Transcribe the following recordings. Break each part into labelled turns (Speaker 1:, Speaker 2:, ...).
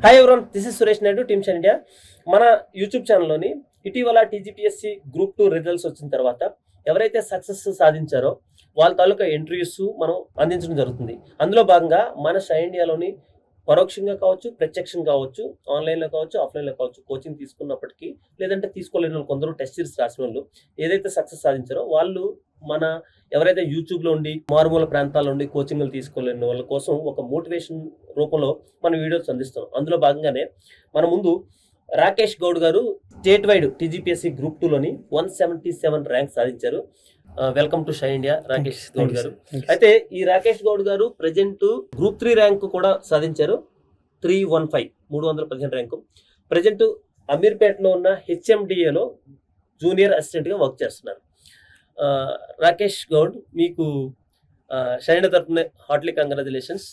Speaker 1: Hi everyone, this is Suresh Naidu, team shine India. మన YouTube ఛానల్లోని ఇటీవల TGPSC group 2 results వచ్చిన తర్వాత ఎవరైతే సక్సెస్ సాధించారో వాళ్ళ తాలూకా ఇంటర్వ్యూస్ మనం అందించడం జరుగుతుంది. అందులో భాగంగా మన షైన్ ఇండియాలోని పరోక్షంగా కావచ్చు, ప్రత్యక్షంగా కావచ్చు, ఆన్లైన్లో కావచ్చు, ఆఫ్లైన్లో కావచ్చు, కోచింగ్ తీసుకున్నప్పటికీ లేదంటే తీసుకోలేని వాళ్ళు కొందరు టెస్ట్ సిరీస్ రాసిన వాళ్ళు ఏదైతే సక్సెస్ సాధించారో వాళ్ళు మన ఎవరైతే యూట్యూబ్లో ఉండి మారుమూల ప్రాంతాల్లో ఉండి కోచింగ్లు తీసుకోలేని వాళ్ళ కోసం ఒక మోటివేషన్ రూపంలో మన వీడియోస్ అందిస్తాం. అందులో భాగంగానే మన ముందు రాకేష్ గౌడ్ గారు స్టేట్ వైడ్ టీజీపీఎస్సీ గ్రూప్ 2లోని 177 ర్యాంక్ సాధించారు. Welcome to Shine India Rakesh Goud గారు. అయితే ఈ రాకేష్ గౌడ్ గారు ప్రజెంట్ గ్రూప్ 3 ర్యాంక్ కూడా సాధించారు, 315 ర్యాంకు. ప్రజెంట్ అమీర్పేటలో ఉన్న హెచ్ఎండిఏలో జూనియర్ అసిస్టెంట్గా వర్క్ చేస్తున్నారు. రాకేష్ గౌడ్, మీకు షైన్ ఇండియా తరఫున హార్ట్లీ కంగ్రాచులేషన్స్.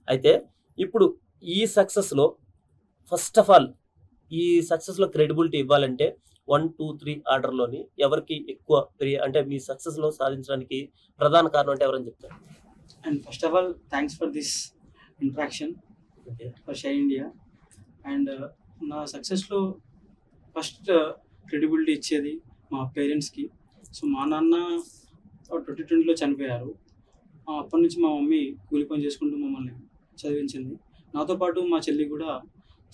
Speaker 1: అయితే ఇప్పుడు ఈ సక్సెస్లో ఫస్ట్ ఆఫ్ ఆల్ ఈ సక్సెస్లో క్రెడిబిలిటీ ఇవ్వాలంటే 1, 2, 3 ఆర్డర్లోని ఎవరికి ఎక్కువ అంటే మీ సక్సెస్లో సాధించడానికి ప్రధాన కారణం అంటే ఎవరని చెప్తారు?
Speaker 2: And first of all thanks for this interaction for Shine India. And నా సక్సెస్లో ఫస్ట్ క్రెడిబిలిటీ ఇచ్చేది మా పేరెంట్స్కి. సో మా నాన్న 2020లో చనిపోయారు. అప్పటి నుంచి మా మమ్మీ కూలి పని చేసుకుంటూ మమ్మల్ని చదివించింది. నాతో పాటు మా చెల్లి కూడా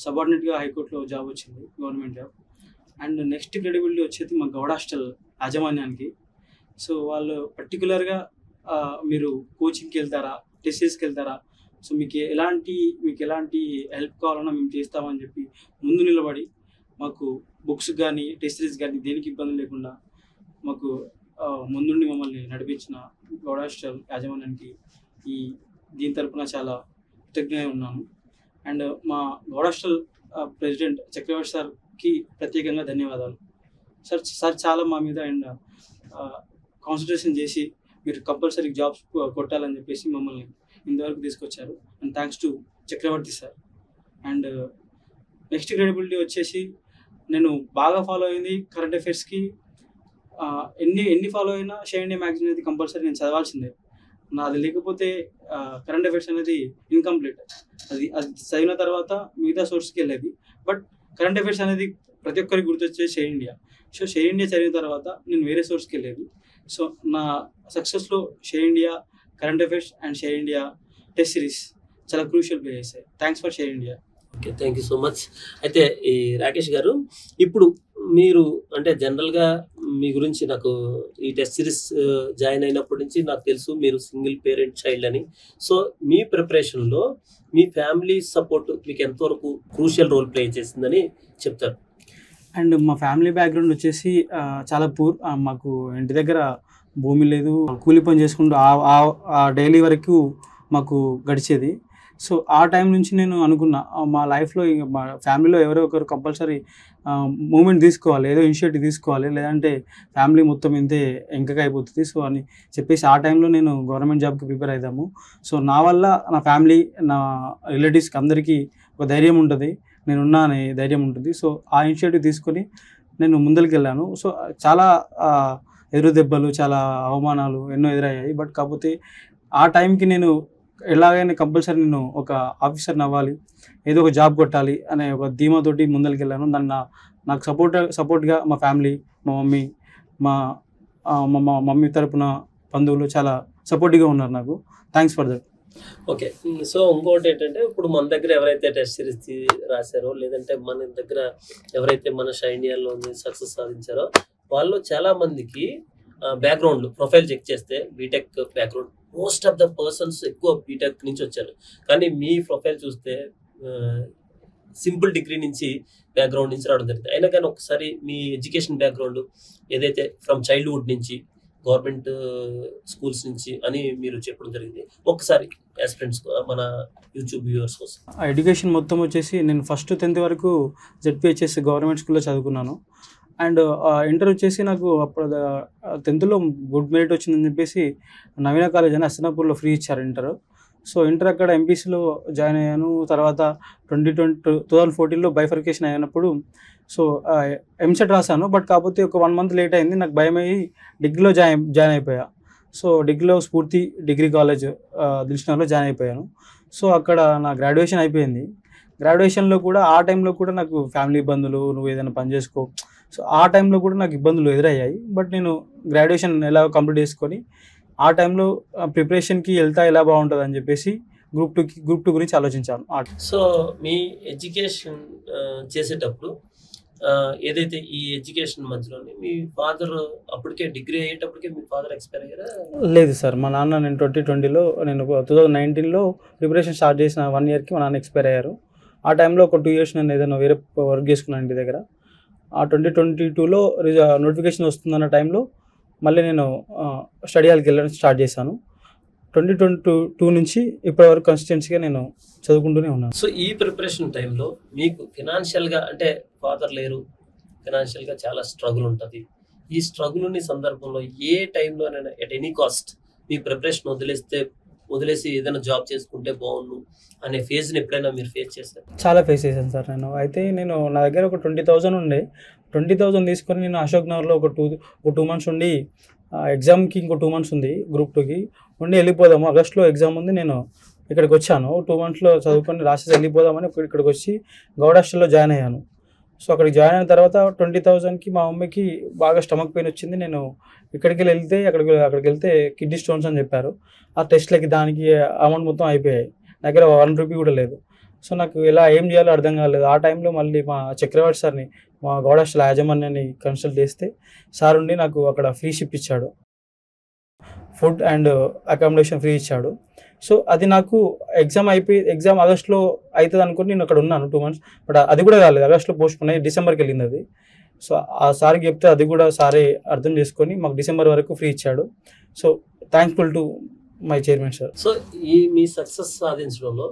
Speaker 2: సబార్డినేట్గా హైకోర్టులో జాబ్ వచ్చింది, government job. And next credibility వచ్చేది మా గౌడ్ హాస్టల్ యాజమాన్యానికి. సో వాళ్ళు పర్టికులర్గా మీరు కోచింగ్కి వెళ్తారా, టెస్ట్కి వెళ్తారా, సో మీకు ఎలాంటి హెల్ప్ కావాలన్నా మేము చేస్తామని చెప్పి ముందు నిలబడి మాకు బుక్స్ కానీ టెస్ట్ సిరీస్ కానీ దేనికి ఇబ్బంది లేకుండా మాకు ముందుండి మమ్మల్ని నడిపించిన గౌడ్ హాస్టల్ యాజమాన్యానికి దీని తరపున చాలా కృతజ్ఞత ఉన్నాను. అండ్ మా గౌడ్ హాస్టల్ ప్రెసిడెంట్ చక్రవర్తి సార్కి ప్రత్యేకంగా ధన్యవాదాలు. సార్ చాలా మా మీద అండ్ కాన్సన్ట్రేషన్ చేసి మీరు కంపల్సరీ జాబ్స్ కొట్టాలని చెప్పేసి మమ్మల్ని ఇంతవరకు తీసుకొచ్చారు. And thanks to Chakravarthi sir. And next credibility వచ్చేసి నేను బాగా ఫాలో అయింది కరెంట్ అఫైర్స్కి. ఎన్ని ఫాలో అయినా షైన్ ఇండియా మ్యాగజైన్ అనేది కంపల్సరీ నేను చదవాల్సిందే. నాది లేకపోతే కరెంట్ అఫైర్స్ అనేది ఇన్కంప్లీట్. అది చదివిన తర్వాత మిగతా సోర్స్కి వెళ్ళేది. బట్ కరెంట్ అఫైర్స్ అనేది ప్రతి ఒక్కరికి గుర్తొచ్చేది Shine India. So Shine India చదివిన తర్వాత నేను వేరే సోర్స్కి వెళ్ళేది. సో నా సక్సెస్లో Shine India current affairs and Shine India test series చాలా క్రూషియల్ ప్లే చేశాయి. Thanks for Shine India.
Speaker 1: Okay, thank you so much. అయితే ఈ రాకేష్ గారు, ఇప్పుడు మీరు అంటే జనరల్గా మీ గురించి నాకు ఈ టెస్ట్ సిరీస్ జాయిన్ అయినప్పటి నుంచి నాకు తెలుసు మీరు సింగిల్ పేరెంట్ చైల్డ్ అని. సో మీ ప్రిపరేషన్లో మీ ఫ్యామిలీ సపోర్ట్ మీకు ఎంతవరకు క్రూషియల్ రోల్ ప్లే చేసిందని చెప్తారు?
Speaker 2: అండ్ మా ఫ్యామిలీ బ్యాక్గ్రౌండ్ వచ్చేసి చాలా పూర్. మాకు ఇంటి దగ్గర భూమి లేదు, కూలి పని చేసుకుంటూ ఆ డైలీ వరకు మాకు గడిచేది. సో ఆ టైం నుంచి నేను అనుకున్నా మా లైఫ్లో మా ఫ్యామిలీలో ఎవరో ఒకరు కంపల్సరీ మూమెంట్ తీసుకోవాలి, ఏదో ఇనిషియేటివ్ తీసుకోవాలి, లేదంటే ఫ్యామిలీ మొత్తం ఇంతే ఎంకగా అయిపోతుంది. సో అని చెప్పేసి ఆ టైంలో నేను గవర్నమెంట్ జాబ్కి ప్రిపేర్ అవుదాము. సో నా వల్ల నా ఫ్యామిలీ, నా రిలేటివ్స్కి అందరికీ ఒక ధైర్యం ఉంటుంది, నేనున్నా అనే ధైర్యం ఉంటుంది. సో ఆ ఇనిషియేటివ్ తీసుకొని నేను ముందరికి వెళ్ళాను. సో చాలా ఎదురు దెబ్బలు, చాలా అవమానాలు ఎన్నో ఎదురయ్యాయి. బట్ కాకపోతే ఆ టైంకి నేను ఎలాగైనా కంపల్సరీ నేను ఒక ఆఫీసర్ని అవ్వాలి, ఏదో ఒక జాబ్ కొట్టాలి అనే ఒక ధీమాతోటి ముందరికి వెళ్ళాను. నాకు సపోర్ట్గా మా ఫ్యామిలీ, మా మమ్మీ తరపున బంధువులు చాలా సపోర్టివ్గా ఉన్నారు నాకు. Thanks for that.
Speaker 1: Okay, so ఇంకోటి ఏంటంటే ఇప్పుడు మన దగ్గర ఎవరైతే టెస్ట్ సిరీస్ రాశారో లేదంటే మన దగ్గర ఎవరైతే మన షైన్ ఇండియాలో సక్సెస్ సాధించారో వాళ్ళు చాలా మందికి బ్యాక్గ్రౌండ్ ప్రొఫైల్ చెక్ చేస్తే BTech background, most of the persons ఎక్కువ బీటెక్ నుంచి వచ్చారు. కానీ మీ ప్రొఫైల్ చూస్తే సింపుల్ డిగ్రీ నుంచి బ్యాక్గ్రౌండ్ నుంచి రావడం జరిగింది. అయినా కానీ ఒకసారి మీ ఎడ్యుకేషన్ బ్యాక్గ్రౌండ్ ఏదైతే ఫ్రమ్ చైల్డ్హుడ్ నుంచి గవర్నమెంట్ స్కూల్స్ నుంచి అని మీరు చెప్పడం జరిగింది, ఒక్కసారి యాస్పిరెంట్స్ మన యూట్యూబ్ వ్యూవర్స్ కోసం.
Speaker 2: ఎడ్యుకేషన్ మొత్తం వచ్చేసి నేను ఫస్ట్ 10th వరకు జెడ్పీహెచ్ఎస్ గవర్నమెంట్ స్కూల్లో చదువుకున్నాను. అండ్ ఇంటర్ వచ్చేసి నాకు అప్పుడు 10thలో గుడ్ మెరిట్ వచ్చిందని చెప్పేసి నవీన కాలేజ్ అని అస్సనాపూర్లో ఫ్రీ ఇచ్చారు ఇంటర్. సో ఇంటర్ అక్కడ ఎంపీసీలో జాయిన్ అయ్యాను. తర్వాత 2014లో బైఫర్కేషన్ అయినప్పుడు సో ఎంసెట్ రాశాను. బట్ కాకపోతే ఒక 1 month లేట్ అయింది, నాకు భయం అయ్యి డిగ్రీలో జాయిన్ అయిపోయా. సో డిగ్రీలో స్ఫూర్తి డిగ్రీ కాలేజ్ దిల్షుఖ్నగర్లో జాయిన్ అయిపోయాను. సో అక్కడ నా గ్రాడ్యుయేషన్ అయిపోయింది.
Speaker 3: గ్రాడ్యుయేషన్లో కూడా ఆ టైంలో కూడా నాకు ఫ్యామిలీ ఇబ్బందులు, నువ్వు ఏదైనా పని చేసుకో, సో ఆ టైంలో కూడా నాకు ఇబ్బందులు ఎదురయ్యాయి. బట్ నేను గ్రాడ్యుయేషన్ ఎలా కంప్లీట్ చేసుకొని ఆ టైంలో ప్రిపరేషన్కి వెళ్తా ఎలా బాగుంటుంది అని చెప్పేసి గ్రూప్ టూ గురించి ఆలోచించాను.
Speaker 1: సో మీ ఎడ్యుకేషన్ చేసేటప్పుడు ఏదైతే ఈ ఎడ్యుకేషన్ మధ్యలోనే మీ ఫాదర్ అప్పటికే డిగ్రీ అయ్యేటప్పటికే మీ ఫాదర్ ఎక్స్పైర్ అయ్యారా?
Speaker 3: లేదు సార్, మా నాన్న నేను 2020లో నేను 2019లో ప్రిపరేషన్ స్టార్ట్ చేసిన 1 ఇయర్కి మా నాన్న ఎక్స్పైర్ అయ్యారు. ఆ టైంలో ఒక 2 ఇయర్స్ నేను ఏదైనా వేరే వర్క్ చేసుకున్నాను ఇంటి దగ్గర. ఆ 2022లో నోటిఫికేషన్ వస్తుందన్న టైంలో మళ్ళీ నేను స్టడీ హాల్కి వెళ్ళడం స్టార్ట్ చేశాను. 2022 నుంచి ఇప్పటి వరకు కన్సిస్టెన్సీగా నేను చదువుకుంటూనే ఉన్నాను.
Speaker 1: సో ఈ ప్రిపరేషన్ టైంలో మీకు ఫినాన్షియల్గా అంటే ఫాదర్ లేరు, ఫినాన్షియల్గా చాలా స్ట్రగుల్ ఉంటుంది. ఈ స్ట్రగుల్ని సందర్భంలో ఏ టైంలోనైనా ఎట్ ఎనీ కాస్ట్ మీ ప్రిపరేషన్ వదిలేసి ఏదైనా జాబ్ చేసుకుంటే బాగుండు అనే ఫేజ్ని ఎప్పుడైనా మీరు ఫేస్ చేస్తారు?
Speaker 3: చాలా ఫేస్ చేశాను సార్ నేను. అయితే నేను నా దగ్గర ఒక 20,000 ఉండే. 20,000 తీసుకొని నేను అశోక్ నగర్లో ఒక 2 months ఉండి, ఎగ్జామ్కి ఇంకో 2 months ఉంది గ్రూప్ 2కి ఉండి వెళ్ళిపోదాము, ఆగస్ట్లో ఎగ్జామ్ ఉంది, నేను ఇక్కడికి వచ్చాను. 2 monthsలో చదువుకొని రాసేసి వెళ్ళిపోదామని ఇక్కడికి వచ్చి గౌడ్ హాస్టల్లో జాయిన్ అయ్యాను. సో అక్కడికి జాయిన్ అయిన తర్వాత 20,000కి మా మమ్మీకి బాగా స్టమక్ పెయిన్ వచ్చింది. నేను ఇక్కడికి వెళ్తే అక్కడికి వెళ్తే కిడ్నీ స్టోన్స్ అని చెప్పారు. ఆ టెస్ట్లకి దానికి అమౌంట్ మొత్తం అయిపోయాయి. దగ్గర 1 రూపీ కూడా లేదు. సో నాకు ఇలా ఏం చేయాలో అర్థం కాలేదు. ఆ టైంలో మళ్ళీ మా చక్రవర్తి సార్ని, మా గౌడ్ హాస్టల్ యాజమాన్యాన్ని కన్సల్ట్ చేస్తే సార్ ఉండి నాకు అక్కడ ఫ్రీ షిప్ ఇచ్చాడు, ఫుడ్ అండ్ అకామిడేషన్ ఫ్రీ ఇచ్చాడు. సో అది నాకు ఎగ్జామ్ ఆగస్ట్లో అవుతుంది అనుకుని నేను అక్కడ ఉన్నాను 2 months. బట్ అది కూడా కాలేదు, ఆగస్ట్లో పోస్ట్ పోయి డిసెంబర్కి వెళ్ళింది అది. సో ఆ సార్కి చెప్తే అది కూడా సారే అర్థం చేసుకొని మాకు డిసెంబర్ వరకు ఫ్రీ ఇచ్చాడు. So thankful to my chairman sir.
Speaker 1: So ఈ మీ సక్సెస్ సాధించడంలో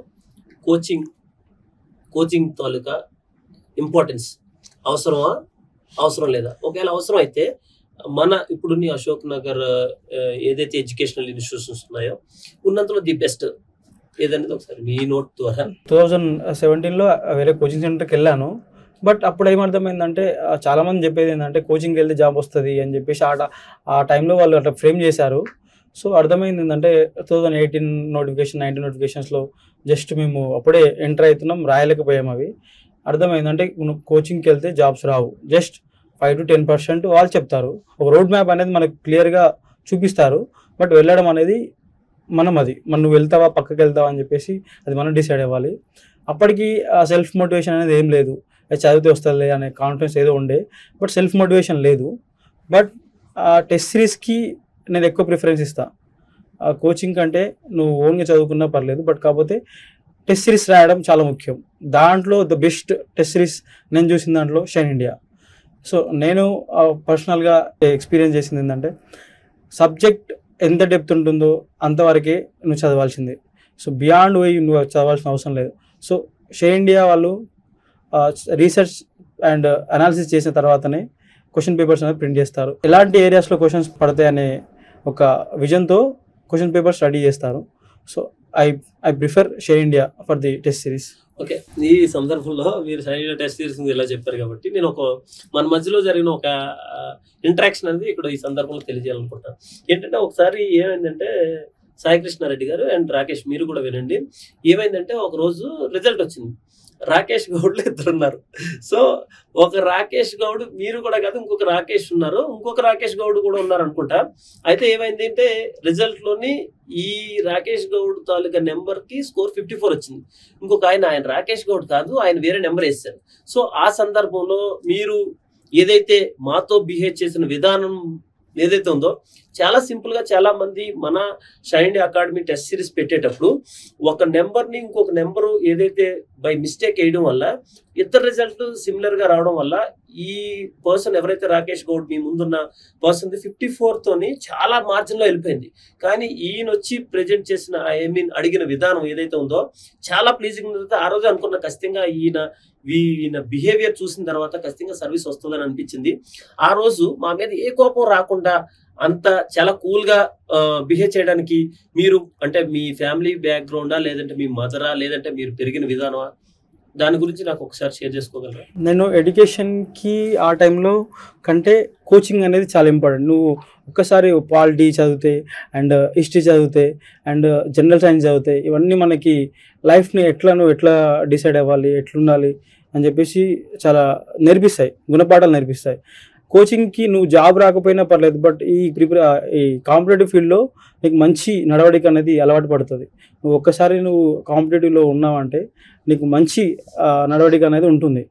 Speaker 1: కోచింగ్ తాలూకా ఇంపార్టెన్స్ అవసరం లేదా? ఒకవేళ అవసరం అయితే మన ఇప్పుడున్న అశోక్ నగర్ ఏదైతే ఎడ్యుకేషనల్ ఇన్స్టిట్యూషన్స్ ఉన్నాయో ఉన్నంతలో ది బెస్ట్ ఏదనేది ఒకసారి మీ నోట్ ద్వారా.
Speaker 3: 2017లో వేరే కోచింగ్ సెంటర్కి వెళ్ళాను. బట్ అప్పుడు ఏమర్థమైందంటే చాలామంది చెప్పేది ఏంటంటే కోచింగ్కి వెళ్తే జాబ్ వస్తుంది అని చెప్పేసి ఆ టైంలో వాళ్ళు అట్లా ఫ్రేమ్ చేశారు. సో అర్థమైంది ఏంటంటే 2018 నోటిఫికేషన్ 19 నోటిఫికేషన్స్లో జస్ట్ మేము అప్పుడే ఎంటర్ అవుతున్నాం, రాయలేకపోయాము. అవి అర్థమైందంటే కోచింగ్కి వెళ్తే జాబ్స్ రావు, జస్ట్ 5 to 10% వాళ్ళు చెప్తారు. ఒక రోడ్ మ్యాప్ అనేది మనకు క్లియర్గా చూపిస్తారు. బట్ వెళ్ళడం అనేది మనం నువ్వు వెళ్తావా పక్కకి వెళ్తావా అని చెప్పేసి అది మనం డిసైడ్ అవ్వాలి. అప్పటికి సెల్ఫ్ మోటివేషన్ అనేది ఏం లేదు, చదివితే వస్తుంది అనే కాన్ఫిడెన్స్ ఏదో ఉండే, బట్ సెల్ఫ్ మోటివేషన్ లేదు. బట్ టెస్ట్ సిరీస్కి నేను ఎక్కువ ప్రిఫరెన్స్ ఇస్తాను. కోచింగ్ కంటే నువ్వు ఓన్గా చదువుకున్నా పర్లేదు, బట్ కాకపోతే టెస్ట్ సిరీస్ రాయడం చాలా ముఖ్యం. దాంట్లో ద బెస్ట్ టెస్ట్ సిరీస్ నేను చూసిన దాంట్లో షైన్ ఇండియా. సో నేను పర్సనల్గా ఎక్స్పీరియన్స్ చేసింది ఏంటంటే సబ్జెక్ట్ ఎంత డెప్త్ ఉంటుందో అంతవరకే నువ్వు చదవాల్సిందే. సో బియాండ్ పోయి నువ్వు చదవాల్సిన అవసరం లేదు. సో షైన్ ఇండియా వాళ్ళు రీసెర్చ్ అండ్ అనాలిసిస్ చేసిన తర్వాతనే క్వశ్చన్ పేపర్స్ అనేది ప్రింట్ చేస్తారు. ఎలాంటి ఏరియాస్లో క్వశ్చన్స్ పడతాయి అనే ఒక విజన్తో క్వశ్చన్ పేపర్ స్టడీ చేస్తారు. So I prefer shine India for the test series.
Speaker 1: Okay, ఈ సందర్భంలో మీరు షైన్ ఇండియా టెస్ట్ సిరీస్ ఇలా చెప్పారు కాబట్టి నేను మన మధ్యలో జరిగిన ఒక ఇంటరాక్షన్ అనేది ఇక్కడ ఈ సందర్భంలో తెలియజేయాలనుకుంటాను. ఏంటంటే ఒకసారి ఏమైందంటే సాయి కృష్ణారెడ్డి గారు అండ్ రాకేష్, మీరు కూడా వినండి. ఏమైందంటే ఒక రోజు రిజల్ట్ వచ్చింది. రాకేష్ గౌడ్లు 2 ఉన్నారు. సో ఒక రాకేష్ గౌడ్ మీరు కూడా కాదు, ఇంకొక రాకేష్ ఉన్నారు, ఇంకొక రాకేష్ గౌడ్ కూడా ఉన్నారు అనుకుంటా. అయితే ఏమైంది అంటే రిజల్ట్లోని ఈ రాకేష్ గౌడ్ తాలూకా నెంబర్కి స్కోర్ 54 వచ్చింది. ఇంకొక ఆయన రాకేష్ గౌడ్ కాదు, ఆయన వేరే నెంబర్ వేస్తారు. సో ఆ సందర్భంలో మీరు ఏదైతే మాతో బిహేవ్ చేసిన విధానం ఏదైతే ఉందో చాలా సింపుల్గా చాలా మంది మన shine India academy test series పెట్టేటప్పుడు ఒక నెంబర్ని ఇంకొక నెంబరు ఏదైతే బై మిస్టేక్ వేయడం వల్ల ఇద్దరు రిజల్ట్ సిమిలర్గా రావడం వల్ల ఈ పర్సన్ ఎవరైతే రాకేష్ గౌడ్ మీ ముందున్న పర్సన్ 54తోని చాలా మార్జిన్లో వెళ్ళిపోయింది. కానీ ఈయన వచ్చి ప్రజెంట్ చేసిన అడిగిన విధానం ఏదైతే ఉందో చాలా ప్లీజింగ్ ఉంది. ఆ రోజు అనుకున్న ఖచ్చితంగా ఈయన బిహేవియర్ చూసిన తర్వాత ఖచ్చితంగా సర్వీస్ వస్తుందని అనిపించింది. ఆ రోజు మా మీద ఏ కోపం రాకుండా అంత చాలా కూల్గా బిహేవ్ చేయడానికి మీరు అంటే మీ ఫ్యామిలీ బ్యాక్గ్రౌండా, లేదంటే మీ మదరా, లేదంటే మీరు పెరిగిన విధానమా, దాని గురించి నాకు ఒకసారి షేర్ చేసుకోగలరా?
Speaker 3: నేను ఎడ్యుకేషన్కి ఆ టైంలో కంటే కోచింగ్ అనేది చాలా ఇంపార్టెంట్. నువ్వు ఒక్కసారి పాలిటీ చదివితే అండ్ హిస్టరీ చదివితే అండ్ జనరల్ సైన్స్ చదివితే ఇవన్నీ మనకి లైఫ్ని నువ్వు ఎట్లా డిసైడ్ అవ్వాలి, ఎట్లుండాలి అని చెప్పేసి చాలా నేర్పిస్తాయి, గుణపాఠాలు నేర్పిస్తాయి. కోచింగ్కి నువ్వు జాబ్ రాకపోయినా పర్లేదు, బట్ ఈ కాంపిటేటివ్ ఫీల్డ్లో నీకు మంచి నడవడిక అనేది అలవాటు పడుతుంది. నువ్వు ఒక్కసారి నువ్వు కాంపిటేటివ్లో ఉన్నావంటే నీకు మంచి నడవడిక అనేది ఉంటుంది.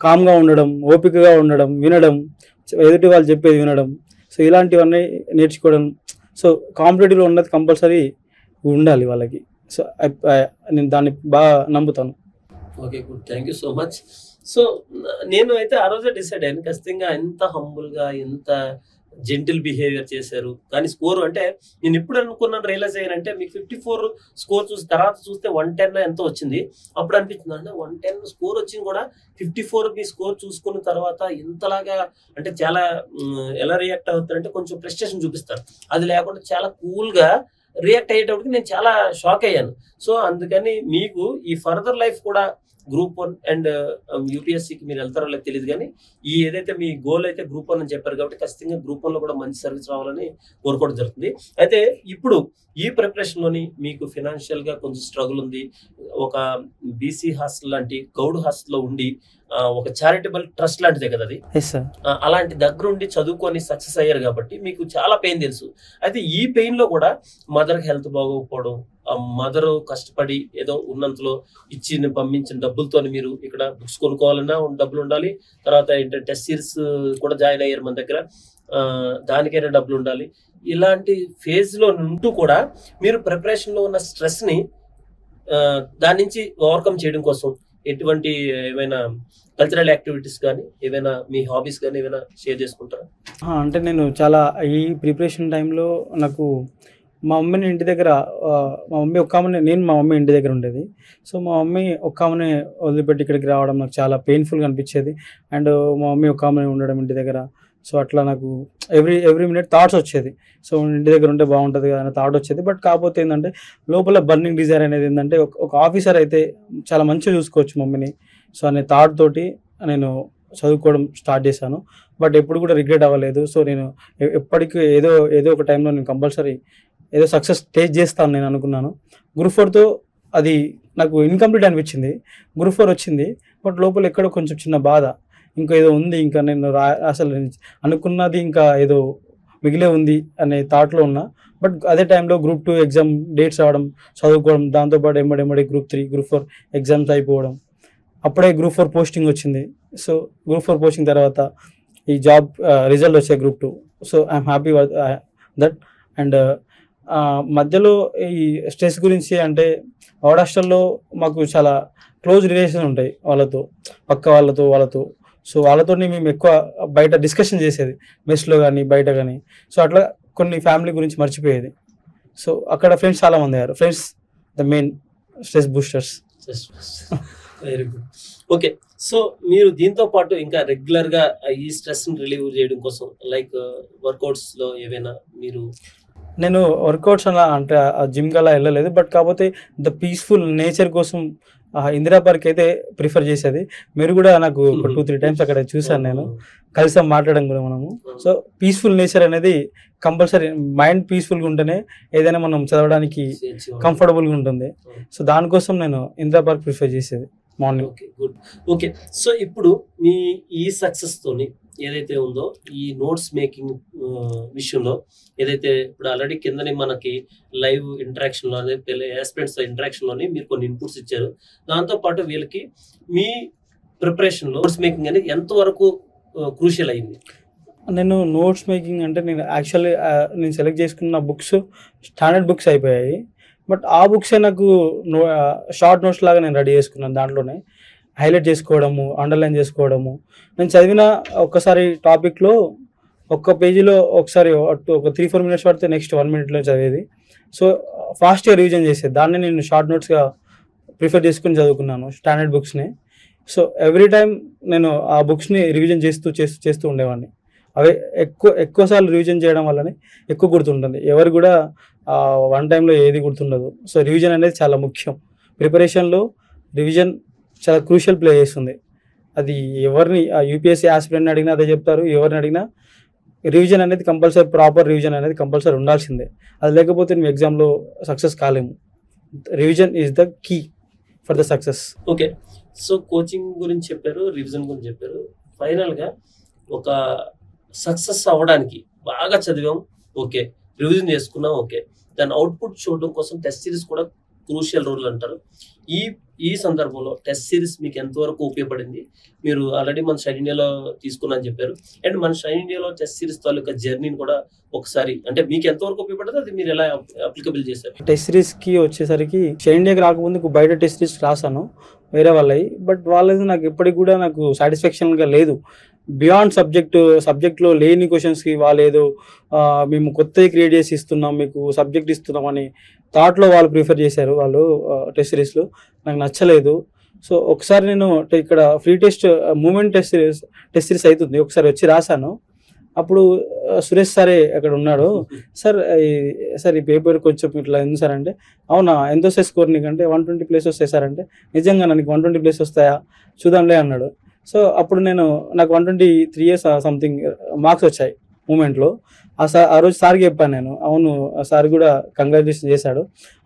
Speaker 3: కామ్గా ఉండడం, ఓపికగా ఉండడం, వినడం, ఎదుటి వాళ్ళు చెప్పేది వినడం, సో ఇలాంటివన్నీ నేర్చుకోవడం. సో కాంపిటేటివ్లో ఉన్నది కంపల్సరీ ఉండాలి వాళ్ళకి. సో నేను దాన్ని బాగా నమ్ముతాను.
Speaker 1: Okay, good, thank you so much. So నేను అయితే ఆ రోజే డిసైడ్ అయ్యాను, ఖచ్చితంగా ఎంత హంబుల్గా, ఎంత జెంటిల్ బిహేవియర్ చేశారు. కానీ స్కోర్ అంటే నేను ఇప్పుడు అనుకున్నాను, రియలైజ్ అయ్యానంటే మీకు 54 స్కోర్ చూసి తర్వాత చూస్తే 110 ఎంతో వచ్చింది. అప్పుడు అనిపించింది అంటే 110 స్కోర్ వచ్చింది కూడా 54 మీ స్కోర్ చూసుకున్న తర్వాత ఇంతలాగా అంటే చాలా ఎలా రియాక్ట్ అవుతారంటే కొంచెం ఫ్రస్ట్రేషన్ చూపిస్తారు. అది లేకుండా చాలా కూల్గా రియాక్ట్ అయ్యేటప్పటికి నేను చాలా షాక్ అయ్యాను. సో అందుకని మీకు ఈ ఫర్దర్ లైఫ్ కూడా గ్రూప్ 1 అండ్ యూపీఎస్సీకి మీరు వెళ్తారో లేదో తెలియదు, కానీ ఈ ఏదైతే మీ గోల్ అయితే గ్రూప్ 1 అని చెప్పారు కాబట్టి ఖచ్చితంగా గ్రూప్ 1లో కూడా మంచి సర్వీస్ రావాలని కోరుకోవడం జరుగుతుంది. అయితే ఇప్పుడు ఈ ప్రిపరేషన్లోని మీకు ఫినాన్షియల్గా కొంచెం స్ట్రగుల్ ఉంది. ఒక బీసీ హాస్టల్ లాంటి గౌడ్ హాస్టల్లో ఉండి ఒక చారిటబుల్ ట్రస్ట్ లాంటిదే కదా అది. అలాంటి దగ్గర ఉండి చదువుకొని సక్సెస్ అయ్యారు కాబట్టి మీకు చాలా పెయిన్ తెలుసు. అయితే ఈ పెయిన్లో కూడా మదర్కి హెల్త్ బాగోకపోవడం, మదర్ కష్టపడి ఏదో ఉన్నంతలో ఇచ్చి పంపించిన డబ్బులతో మీరు ఇక్కడ బుక్స్ కొనుక్కోవాలన్నా డబ్బులు ఉండాలి, తర్వాత ఏంటంటే టెస్ట్ సిరీస్ కూడా జాయిన్ అయ్యారు మన దగ్గర, దానికైనా డబ్బులు ఉండాలి. ఇలాంటి ఫేజ్లో ఉంటూ కూడా మీరు ప్రిపరేషన్లో ఉన్న స్ట్రెస్ని దాని నుంచి ఓవర్కమ్ చేయడం కోసం ఎటువంటి ఏమైనా కల్చరల్ యాక్టివిటీస్ కానీ ఏమైనా మీ హాబీస్ కానీ ఏమైనా షేర్ చేసుకుంటారా?
Speaker 3: అంటే నేను చాలా ఈ ప్రిపరేషన్ టైంలో నాకు మా మమ్మీని ఇంటి దగ్గర మా మమ్మీ ఒక్క ఆమెనే, నేను మా మమ్మీ ఇంటి దగ్గర ఉండేది. సో మా మమ్మీ ఒక్క ఆమెనే వదిలిపెట్టి ఇక్కడికి రావడం నాకు చాలా పెయిన్ఫుల్గా అనిపించేది. అండ్ మా మమ్మీ ఒక్క ఆమెనే ఉండడం ఇంటి దగ్గర. సో అట్లా నాకు ఎవ్రీ మినిట్ థాట్స్ వచ్చేది. సో ఇంటి దగ్గర ఉంటే బాగుంటుంది కదా అనే థాట్ వచ్చేది. బట్ కాకపోతే ఏంటంటే లోపల బర్నింగ్ డిజైర్ అనేది ఏంటంటే ఒక ఆఫీసర్ అయితే చాలా మంచిగా చూసుకోవచ్చు మమ్మీని. సో అనే థాట్ తోటి నేను చదువుకోవడం స్టార్ట్ చేశాను. బట్ ఎప్పుడు కూడా రిగ్రెట్ అవ్వలేదు. సో నేను ఎప్పటికీ ఏదో ఒక టైంలో నేను కంపల్సరీ ఏదో సక్సెస్ టేస్ట్ చేస్తాను నేను అనుకున్నాను. గ్రూప్ 4తో అది నాకు ఇన్కంప్లీట్ అనిపించింది. గ్రూప్ 4 వచ్చింది, బట్ లోపల ఎక్కడో కొంచెం చిన్న బాధ, ఇంకా ఏదో ఉంది, ఇంకా నేను అసలు అనుకున్నది ఇంకా ఏదో మిగిలే ఉంది అనే థాట్లో ఉన్నా. బట్ అదే టైంలో గ్రూప్ 2 ఎగ్జామ్ డేట్స్ రావడం, చదువుకోవడం, దాంతోపాటు ఎమ్మడి గ్రూప్ 3, గ్రూప్ 4 ఎగ్జామ్స్ అయిపోవడం, అప్పుడే గ్రూప్ 4 పోస్టింగ్ వచ్చింది. సో గ్రూప్ 4 పోస్టింగ్ తర్వాత ఈ జాబ్ రిజల్ట్ వచ్చాయి group 2. So I'm happy that. And మధ్యలో ఈ స్ట్రెస్ గురించి అంటే వార్డ్ హాస్టల్లో మాకు చాలా క్లోజ్ రిలేషన్ ఉంటాయి వాళ్ళతో, పక్క వాళ్ళతో. సో వాళ్ళతో మేము ఎక్కువ బయట డిస్కషన్ చేసేది, మెస్లో కానీ బయట కానీ. సో అట్లా కొన్ని ఫ్యామిలీ గురించి మర్చిపోయేది. సో అక్కడ ఫ్రెండ్స్ చాలామంది అయ్యారు. Friends the main stress boosters.
Speaker 1: Very good. Okay, so మీరు దీంతో పాటు ఇంకా రెగ్యులర్గా ఈ స్ట్రెస్ని రిలీవ్ చేయడం కోసం లైక్ వర్కౌట్స్లో ఏవైనా మీరు?
Speaker 3: నేను వర్కౌట్స్ అలా అంటే జిమ్కి అలా వెళ్ళలేదు. బట్ కాకపోతే ద పీస్ఫుల్ నేచర్ కోసం ఇందిరా పార్క్ అయితే ప్రిఫర్ చేసేది. మీరు కూడా నాకు ఒక 2-3 టైమ్స్ అక్కడ చూసాను, నేను కలిసాం, మాట్లాడడం కూడా మనము. సో పీస్ఫుల్ నేచర్ అనేది కంపల్సరీ. మైండ్ పీస్ఫుల్గా ఉంటేనే ఏదైనా మనం చదవడానికి కంఫర్టబుల్గా ఉంటుంది. సో దానికోసం నేను ఇందిరా పార్క్ ప్రిఫర్ చేసేది morning.
Speaker 1: Okay, good. Okay, so ఇప్పుడు మీ ఈ సక్సెస్తోని ఏదైతే ఉందో ఈ నోట్స్ మేకింగ్ విషయంలో ఏదైతే ఇప్పుడు ఆల్రెడీ కిందని మనకి లైవ్ ఇంటరాక్షన్లోనే ఆస్పిరెంట్స్ ఇంటరాక్షన్లోని మీరు కొన్ని ఇన్పుట్స్ ఇచ్చారు. దాంతోపాటు వీళ్ళకి మీ ప్రిపరేషన్లో నోట్స్ మేకింగ్ అనేది ఎంతవరకు క్రూషియల్ అయింది?
Speaker 3: నేను నోట్స్ మేకింగ్ అంటే నేను యాక్చువల్లీ నేను సెలెక్ట్ చేసుకున్న బుక్స్ స్టాండర్డ్ బుక్స్ అయిపోయాయి. బట్ ఆ బుక్సే నాకు షార్ట్ నోట్స్ లాగా నేను రెడీ చేసుకున్నాను. దాంట్లోనే హైలైట్ చేసుకోవడము, అండర్లైన్ చేసుకోవడము. నేను చదివిన ఒక్కసారి టాపిక్లో ఒక్క పేజీలో ఒకసారి ఒక 3-4 మినిట్స్ పడితే నెక్స్ట్ 1 మినిట్లో చదివేది. సో ఫాస్ట్గా రివిజన్ చేసేది. దాన్ని నేను షార్ట్ నోట్స్గా ప్రిఫర్ చేసుకుని చదువుకున్నాను, స్టాండర్డ్ బుక్స్ని. సో ఎవ్రీ టైం నేను ఆ బుక్స్ని రివిజన్ చేస్తూ ఉండేవాడిని. అవి ఎక్కువసార్లు రివిజన్ చేయడం వల్లనే ఎక్కువ గుర్తుంటుంది. ఎవరు కూడా 1 టైంలో ఏది గుర్తుండదు. సో రివిజన్ అనేది చాలా ముఖ్యం. ప్రిపరేషన్లో రివిజన్ చాలా క్రూషియల్ ప్లే చేస్తుంది. అది ఎవరిని యూపీఎస్సీ ఆస్పిరెంట్ని అడిగినా అదే చెప్తారు, ఎవరిని అడిగినా రివిజన్ అనేది కంపల్సరీ, ప్రాపర్ రివిజన్ అనేది కంపల్సరీ ఉండాల్సిందే. అది లేకపోతే నువ్వు ఎగ్జామ్లో సక్సెస్ కాలేము. Revision is the key for the success.
Speaker 1: Okay, so coaching గురించి చెప్పారు, రివిజన్ గురించి చెప్పారు. ఫైనల్గా ఒక సక్సెస్ అవ్వడానికి బాగా చదివాం, ఓకే, రివిజన్ చేసుకున్నాం, ఓకే, దాని అవుట్పుట్ చూడడం కోసం టెస్ట్ సిరీస్ కూడా క్రూషియల్ రోల్ అంటారు. ఈ సందర్భంలో టెస్ట్ సిరీస్ మీకు ఎంతవరకు ఉపయోగపడింది? మీరు ఆల్రెడీ మన షైన్ ఇండియాలో తీసుకున్నా అని చెప్పారు. అండ్ మన షైన్ ఇండియాలో టెస్ట్ సిరీస్ తాలూకా జర్నీని కూడా ఒకసారి, అంటే మీకు ఎంతవరకు ఉపయోగపడుతుంది, అది మీరు ఎలా అప్లికబుల్ చేశారు?
Speaker 3: టెస్ట్ సిరీస్కి వచ్చేసరికి షైన్ ఇండియాకి రాకముందు బయట టెస్ట్ సిరీస్ రాసాను వేరే వాళ్ళవి, బట్ వాళ్ళది నాకు ఇప్పటికి కూడా నాకు సాటిస్ఫాక్షన్గా లేదు. బియాండ్ సబ్జెక్ట్లో లేని క్వశ్చన్స్కి వాళ్ళు ఏదో మేము కొత్తవి క్రియేట్ చేసి ఇస్తున్నాం, మీకు సబ్జెక్ట్ ఇస్తున్నాం అని థాట్లో వాళ్ళు ప్రిఫర్ చేశారు వాళ్ళు టెస్ట్ సిరీస్లో. నాకు నచ్చలేదు. సో ఒకసారి నేను ఇక్కడ free test moment test series అవుతుంది, ఒకసారి వచ్చి రాశాను. అప్పుడు సురేష్ సారే అక్కడ ఉన్నాడు. సార్ ఈ పేపర్ కొంచెం ఇట్లా ఎందుకు సార్ అంటే, అవునా ఎంత వస్తాయి స్కోర్ నీకంటే 120 ప్లేస్ వస్తాయి సార్ అంటే, నిజంగా నాకు 120 ప్లేస్ వస్తాయా చూద్దాంలే అన్నాడు. సో అప్పుడు నాకు 123 సంథింగ్ మార్క్స్ వచ్చాయి మూమెంట్లో. ఆ రోజు సార్కి చెప్పాను నేను, అవును సార్ కూడా కంగ్రాచులేషన్ చేశాడు.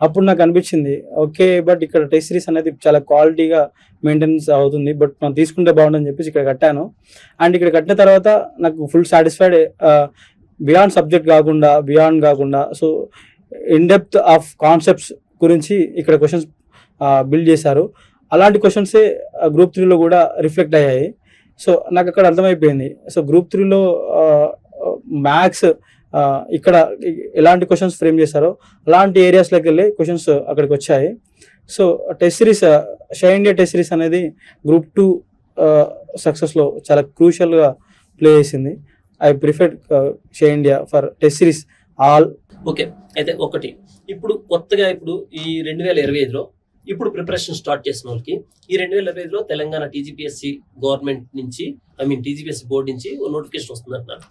Speaker 3: అప్పుడు నాకు అనిపించింది ఓకే, బట్ ఇక్కడ టెస్ట్ సిరీస్ అనేది చాలా క్వాలిటీగా మెయింటెనెన్స్ అవుతుంది, బట్ మనం తీసుకుంటే బాగుంటుందని చెప్పేసి ఇక్కడ కట్టాను. అండ్ ఇక్కడ కట్టిన తర్వాత నాకు ఫుల్ సాటిస్ఫైడ్. బియాండ్ కాకుండా so in depth of concepts గురించి ఇక్కడ క్వశ్చన్స్ బిల్డ్ చేశారు. అలాంటి క్వశ్చన్సే గ్రూప్ 3లో కూడా రిఫ్లెక్ట్ అయ్యాయి. సో నాకు అక్కడ అర్థమైపోయింది. సో గ్రూప్ 3లో మ్యాథ్స్ ఇక్కడ ఎలాంటి క్వశ్చన్స్ ఫ్రేమ్ చేశారో అలాంటి ఏరియాస్లోకి వెళ్ళి క్వశ్చన్స్ అక్కడికి వచ్చాయి. So test series, shine India test series అనేది గ్రూప్ 2 సక్సెస్లో చాలా క్రూషియల్గా ప్లే చేసింది. I prefer shine India for test series all.
Speaker 1: Okay, అయితే ఒకటి, ఇప్పుడు కొత్తగా ఈ 2025లో ఇప్పుడు ప్రిపరేషన్ స్టార్ట్ చేసిన వాళ్ళకి ఈ 2025లో తెలంగాణ టీజీపీఎస్సీ గవర్నమెంట్ నుంచి, టీజీపీఎస్సీ బోర్డు నుంచి నోటిఫికేషన్ వస్తుంది అంటున్నారు.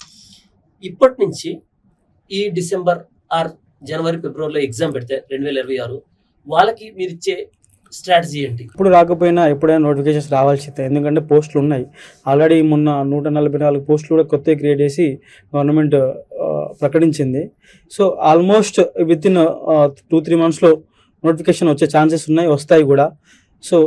Speaker 1: ఇప్పటి నుంచి ఈ డిసెంబర్ ఆర్ జనవరి ఫిబ్రవరిలో ఎగ్జామ్ పెడితే 2026 వాళ్ళకి మీరు ఇచ్చే స్ట్రాటజీ ఏంటి?
Speaker 3: ఇప్పుడు రాకపోయినా ఎప్పుడైనా నోటిఫికేషన్స్ రావాల్సిందే, ఎందుకంటే పోస్టులు ఉన్నాయి ఆల్రెడీ. మొన్న 144 పోస్టులు కూడా కొత్తగా క్రియేట్ చేసి గవర్నమెంట్ ప్రకటించింది. సో ఆల్మోస్ట్ విత్ ఇన్ 2-3 మంత్స్లో నోటిఫికేషన్ వచ్చే ఛాన్సెస్ ఉన్నాయి, వస్తాయి కూడా. సో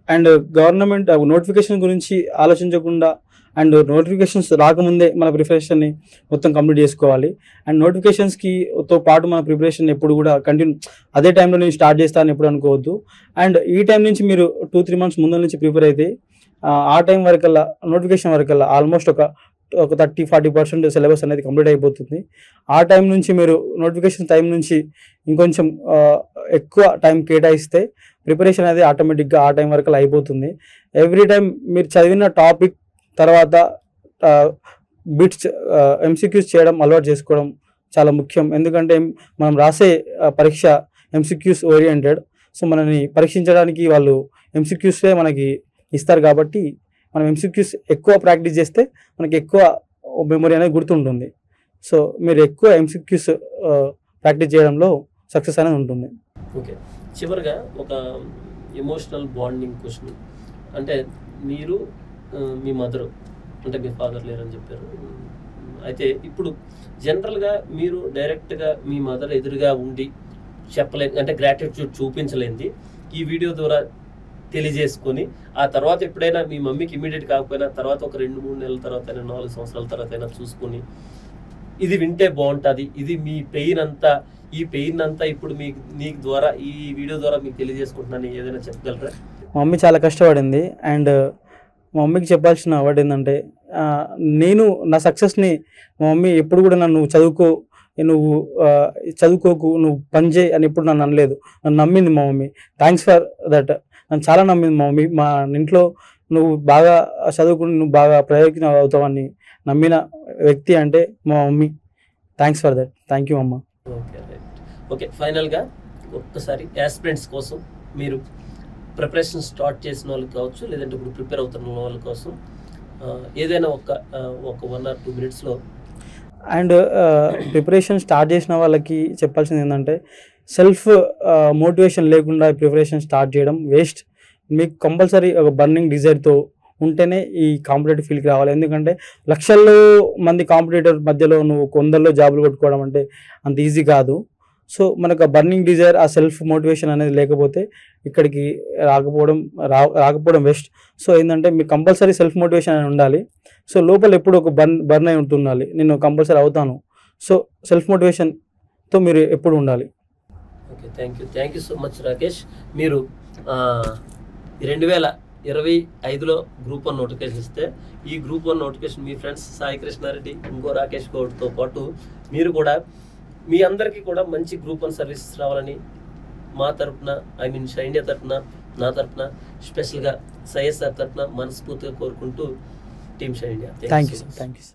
Speaker 3: అండ్ గవర్నమెంట్ నోటిఫికేషన్ గురించి ఆలోచించకుండా అండ్ నోటిఫికేషన్స్ రాకముందే మన ప్రిపరేషన్ని మొత్తం కంప్లీట్ చేసుకోవాలి. అండ్ నోటిఫికేషన్స్తో పాటు మన ప్రిపరేషన్ ఎప్పుడు కూడా కంటిన్యూ అదే టైంలో నేను స్టార్ట్ చేస్తాను ఎప్పుడు అనుకోవద్దు. అండ్ ఈ టైం నుంచి మీరు 2-3 మంత్స్ ముందు నుంచి ప్రిపేర్ అయితే ఆ టైం వరకల్లా, నోటిఫికేషన్ వరకల్లా ఆల్మోస్ట్ ఒక 30-40% సిలబస్ అనేది కంప్లీట్ అయిపోతుంది. ఆ టైం నుంచి మీరు నోటిఫికేషన్ టైం నుంచి ఇంకొంచెం ఎక్కువ టైం కేటాయిస్తే ప్రిపరేషన్ అనేది ఆటోమేటిక్గా ఆ టైం వరకు అయిపోతుంది. ఎవ్రీ టైం మీరు చదివిన టాపిక్ తర్వాత బిట్స్ ఎంసీక్యూస్ చేయడం అలవాటు చేసుకోవడం చాలా ముఖ్యం. ఎందుకంటే మనం రాసే పరీక్ష ఎంసీక్యూస్ ఓరియంటెడ్. సో మనని పరీక్షించడానికి వాళ్ళు ఎంసీక్యూసే మనకి ఇస్తారు కాబట్టి మనం ఎంసీక్యూస్ ఎక్కువ ప్రాక్టీస్ చేస్తే మనకి ఎక్కువ మెమరీ అనేది గుర్తుంటుంది. సో మీరు ఎక్కువ ఎంసీక్యూస్ ప్రాక్టీస్ చేయడంలో సక్సెస్ అనేది ఉంటుంది.
Speaker 1: ఓకే, చివరిగా ఒక ఎమోషనల్ బాండింగ్ క్వశ్చన్. అంటే మీరు మీ మదరు, అంటే మీ ఫాదర్ లేరని చెప్పారు. అయితే ఇప్పుడు జనరల్గా మీరు డైరెక్ట్గా మీ మదర్ ఎదురుగా ఉండి చెప్పలేదు, అంటే గ్రాటిట్యూడ్ చూపించలేంది ఈ వీడియో ద్వారా తెలియజేసుకొని, ఆ తర్వాత ఎప్పుడైనా మీ మమ్మీకి ఇమీడియట్ కాకపోయినా తర్వాత ఒక 2-3 నెలల తర్వాత అయినా 4 సంవత్సరాల తర్వాత అయినా చూసుకొని ఇది వింటే బాగుంటుంది, ఇది మీ పెయిన్ అంతా, ఈ పెయిన్ అంతా ఇప్పుడు మీకు ద్వారా ఈ వీడియో ద్వారా మీకు తెలియజేసుకుంటున్నాను ఏదైనా చెప్పగలరా?
Speaker 3: మా మమ్మీ చాలా కష్టపడింది. అండ్ మా మమ్మీకి చెప్పాల్సిన వర్డ్ ఏంటంటే, నేను నా సక్సెస్ని మా మమ్మీ ఎప్పుడు కూడా నన్ను చదువుకోకు, నువ్వు పని చేయి అని ఎప్పుడు నన్ను అనలేదు. నన్ను నమ్మింది మా మమ్మీ. Thanks for that. నన్ను చాలా నమ్మింది మా మమ్మీ. మా ఇంట్లో నువ్వు బాగా చదువుకుని నువ్వు బాగా ప్రయోజనం అవుతావని నమ్మిన వ్యక్తి అంటే మా mummy. Thanks for that. Thank you అమ్మ.
Speaker 1: Okay, right. ఓకే, ఫైనల్గా ఒక్కసారి యాస్పిరెంట్స్ కోసం, మీరు ప్రిపరేషన్ స్టార్ట్ చేసిన వాళ్ళకి కావచ్చు, లేదంటే ఇప్పుడు ప్రిపేర్ అవుతున్న వాళ్ళ కోసం ఏదైనా ఒక 1 or 2 minutesలో.
Speaker 3: అండ్ ప్రిపరేషన్ స్టార్ట్ చేసిన వాళ్ళకి చెప్పాల్సింది ఏంటంటే, సెల్ఫ్ మోటివేషన్ లేకుండా ప్రిపరేషన్ స్టార్ట్ చేయడం వేస్ట్. మీకు కంపల్సరీ ఒక బర్నింగ్ డిజైర్తో ఉంటేనే ఈ కాంపిటేటివ్ ఫీల్డ్కి రావాలి. ఎందుకంటే లక్షల్లో మంది కాంపిటేటర్ మధ్యలో నువ్వు కొందరిలో జాబులు కొట్టుకోవడం అంటే అంత ఈజీ కాదు. సో మనకు ఆ బర్నింగ్ డిజైర్, ఆ సెల్ఫ్ మోటివేషన్ అనేది లేకపోతే ఇక్కడికి రాకపోవడం బెస్ట్. సో ఏంటంటే మీకు కంపల్సరీ సెల్ఫ్ మోటివేషన్ అని ఉండాలి. సో లోపల ఎప్పుడు ఒక బర్న్ అయి ఉంటుండాలి, నేను కంపల్సరీ అవుతాను. సో సెల్ఫ్ మోటివేషన్తో మీరు ఎప్పుడు ఉండాలి.
Speaker 1: Okay, thank you so much Rakesh. మీరు 2025లో గ్రూప్ 1 నోటిఫికేషన్ ఇస్తే ఈ గ్రూప్ 1 నోటిఫికేషన్ మీ ఫ్రెండ్స్ సాయి కృష్ణారెడ్డి, ఇంకో రాకేష్ గౌడ్తో పాటు మీరు కూడా మీ అందరికీ కూడా మంచి గ్రూప్ 1 సర్వీసెస్ రావాలని మా తరఫున, షై ఇండియా తరఫున, నా తరఫున, స్పెషల్గా సైఎస్ఆర్ తరఫున మనస్ఫూర్తిగా కోరుకుంటూ team shy India.
Speaker 3: Thank you.